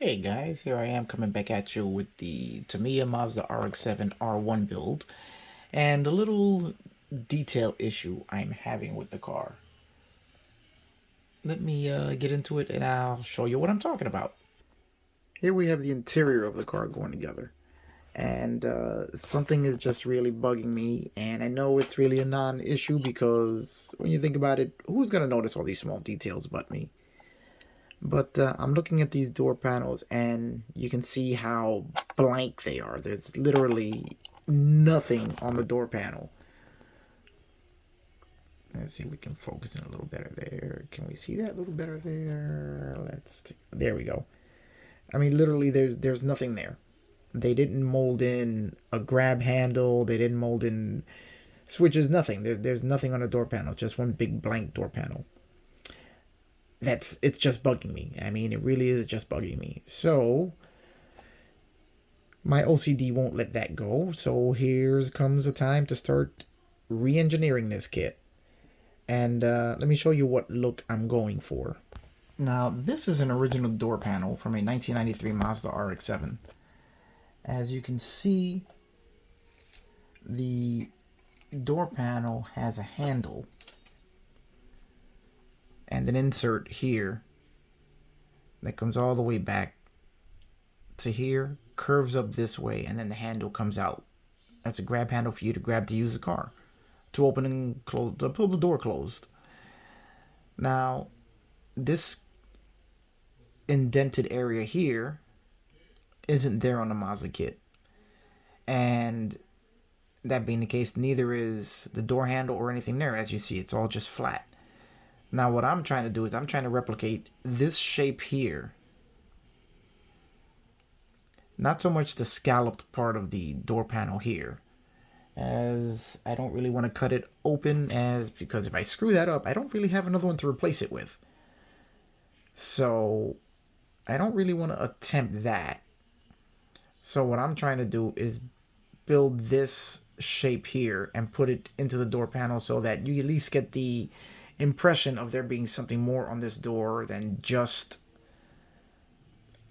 Hey guys, here I am coming back at you with the Tamiya Mazda rx7-r1 build and a little detail issue I'm having with the car. Let me get into it and I'll show you what I'm talking about. Here we have the interior of the car going together. And something is just really bugging me, and I know it's really a non-issue because when you think about it, who's going to notice all these small details but me? But I'm looking at these door panels and you can see how blank they are. There's literally nothing on the door panel. Let's see if we can focus in a little better there. Can we see that a little better there? There we go. I mean, literally there's nothing there. They didn't mold in a grab handle. They didn't mold in switches, nothing. There's nothing on the door panel. Just one big blank door panel. It's just bugging me. I mean, it really is just bugging me. So my OCD won't let that go. So here comes the time to start re-engineering this kit. And let me show you what look I'm going for. Now, this is an original door panel from a 1993 Mazda RX-7. As you can see, the door panel has a handle and an insert here that comes all the way back to here, curves up this way, and then the handle comes out. That's a grab handle for you to grab to use the car, to open and close, to pull the door closed. Now, this indented area here isn't there on the Mazda kit. And that being the case, neither is the door handle or anything there. As you see, it's all just flat. Now what I'm trying to do is I'm trying to replicate this shape here. Not so much the scalloped part of the door panel here, as I don't really want to cut it open, because if I screw that up, I don't really have another one to replace it with. So I don't really want to attempt that. So what I'm trying to do is build this shape here and put it into the door panel so that you at least get the impression of there being something more on this door than just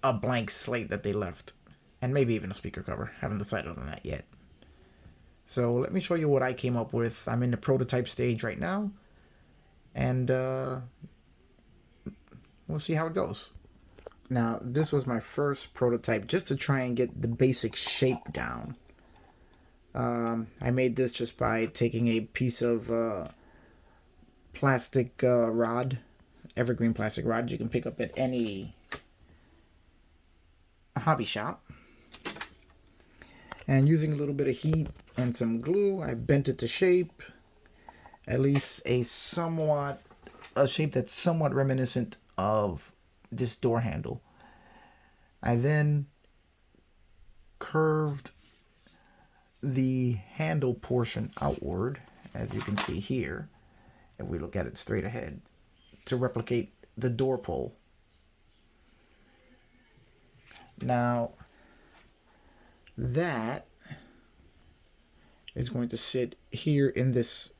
a blank slate that they left. And maybe even a speaker cover. Haven't decided on that yet. So let me show you what I came up with. I'm in the prototype stage right now. And we'll see how it goes. Now, this was my first prototype just to try and get the basic shape down. I made this just by taking a piece of plastic rod, evergreen plastic rod you can pick up at any hobby shop. And using a little bit of heat and some glue, I bent it to shape, at least a shape that's somewhat reminiscent of this door handle. I then curved the handle portion outward, as you can see here, if we look at it straight ahead, to replicate the door pull. Now, that is going to sit here in this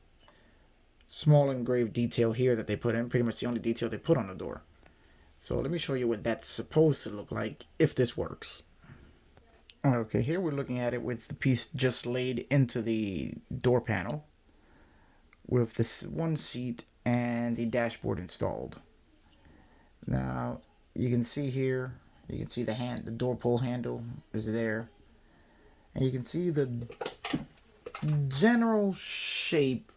small engraved detail here that they put in, pretty much the only detail they put on the door. So let me show you what that's supposed to look like if this works. Okay, here we're looking at it with the piece just laid into the door panel with this one seat and the dashboard installed. Now, you can see here, you can see the door pull handle is there. And you can see the general shape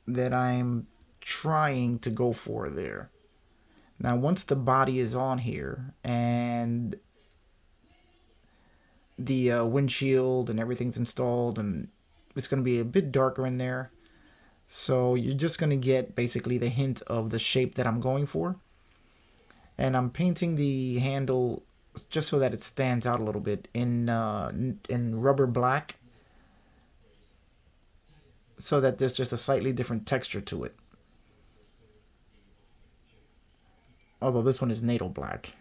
that I'm trying to go for there. Now, once the body is on here and the windshield and everything's installed, and it's going to be a bit darker in there, so you're just going to get basically the hint of the shape that I'm going for. And I'm painting the handle just so that it stands out a little bit in rubber black, so that there's just a slightly different texture to it. Although this one is NATO black.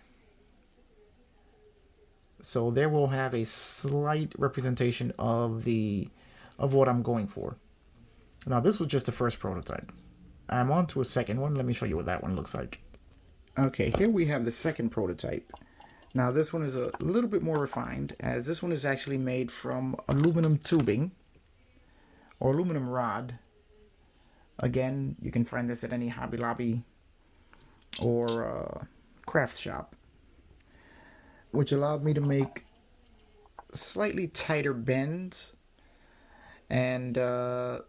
So there we'll have a slight representation of what I'm going for. Now, this was just the first prototype. I'm on to a second one. Let me show you what that one looks like. Okay, here we have the second prototype. Now this one is a little bit more refined, as this one is actually made from aluminum tubing or aluminum rod. Again, you can find this at any Hobby Lobby or craft shop, which allowed me to make slightly tighter bends and a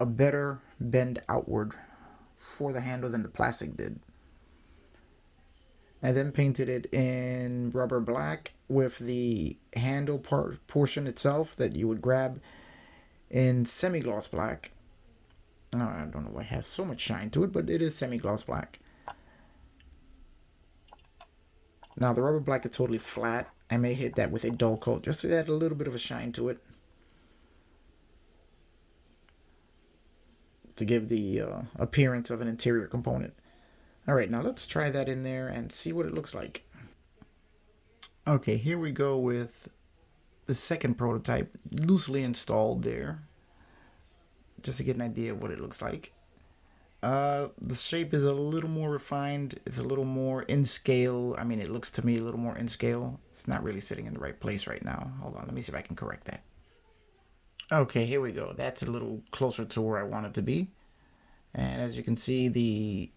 better bend outward for the handle than the plastic did. I then painted it in rubber black with the handle portion itself that you would grab in semi-gloss black. Oh, I don't know why it has so much shine to it, but it is semi-gloss black. Now the rubber black is totally flat. I may hit that with a dull coat just to add a little bit of a shine to it, to give the appearance of an interior component. Alright, now let's try that in there and see what it looks like. Okay, here we go with the second prototype loosely installed there, just to get an idea of what it looks like. The shape is a little more refined. It's a little more in scale. I mean, it looks to me a little more in scale. It's not really sitting in the right place right now. Hold on, let me see if I can correct that. Okay, here we go. That's a little closer to where I want it to be. And as you can see, the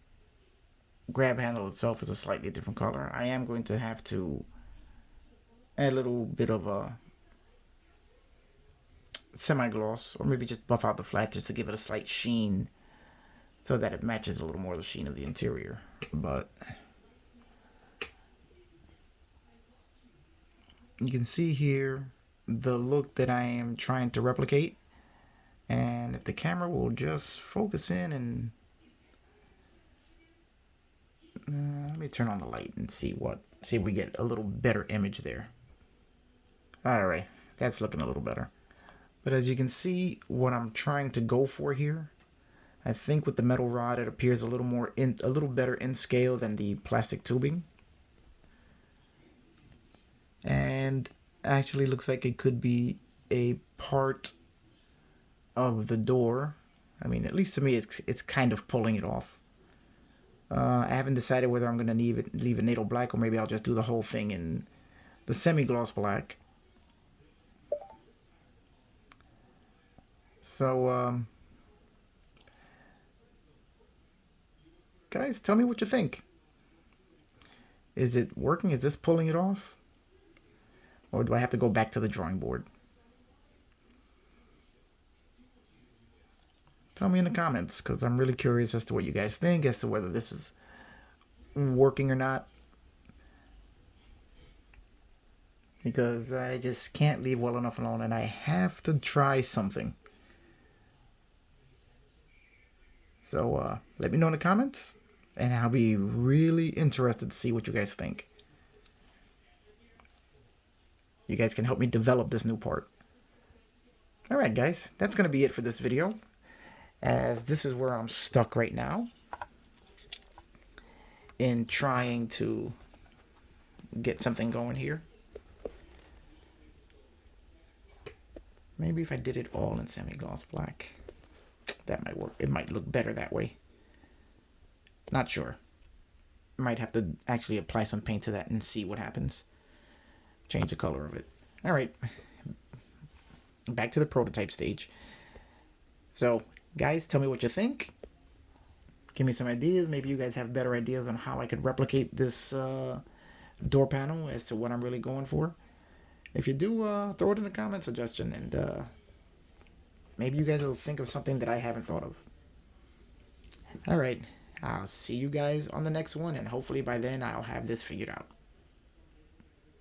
grab handle itself is a slightly different color. I am going to have to add a little bit of a semi-gloss, or maybe just buff out the flat just to give it a slight sheen, so that it matches a little more of the sheen of the interior. But you can see here the look that I am trying to replicate. And if the camera will just focus in and let me turn on the light and see if we get a little better image there. Alright, that's looking a little better. But as you can see, what I'm trying to go for here, I think with the metal rod it appears a little better in scale than the plastic tubing. And actually looks like it could be a part of the door. I mean, at least to me it's kind of pulling it off. I haven't decided whether I'm going to leave it natal black, or maybe I'll just do the whole thing in the semi-gloss black. So, guys, tell me what you think. Is it working? Is this pulling it off? Or do I have to go back to the drawing board? Tell me in the comments, because I'm really curious as to what you guys think, as to whether this is working or not. Because I just can't leave well enough alone, and I have to try something. So let me know in the comments, and I'll be really interested to see what you guys think. You guys can help me develop this new part. Alright guys, that's going to be it for this video, as this is where I'm stuck right now in trying to get something going here. Maybe if I did it all in semi-gloss black, that might work. It might look better that way. Not sure. Might have to actually apply some paint to that and see what happens. Change the color of it. Alright. Back to the prototype stage. So, guys, tell me what you think. Give me some ideas. Maybe you guys have better ideas on how I could replicate this door panel as to what I'm really going for. If you do, throw it in the comment suggestion, and maybe you guys will think of something that I haven't thought of. Alright, I'll see you guys on the next one, and hopefully by then I'll have this figured out.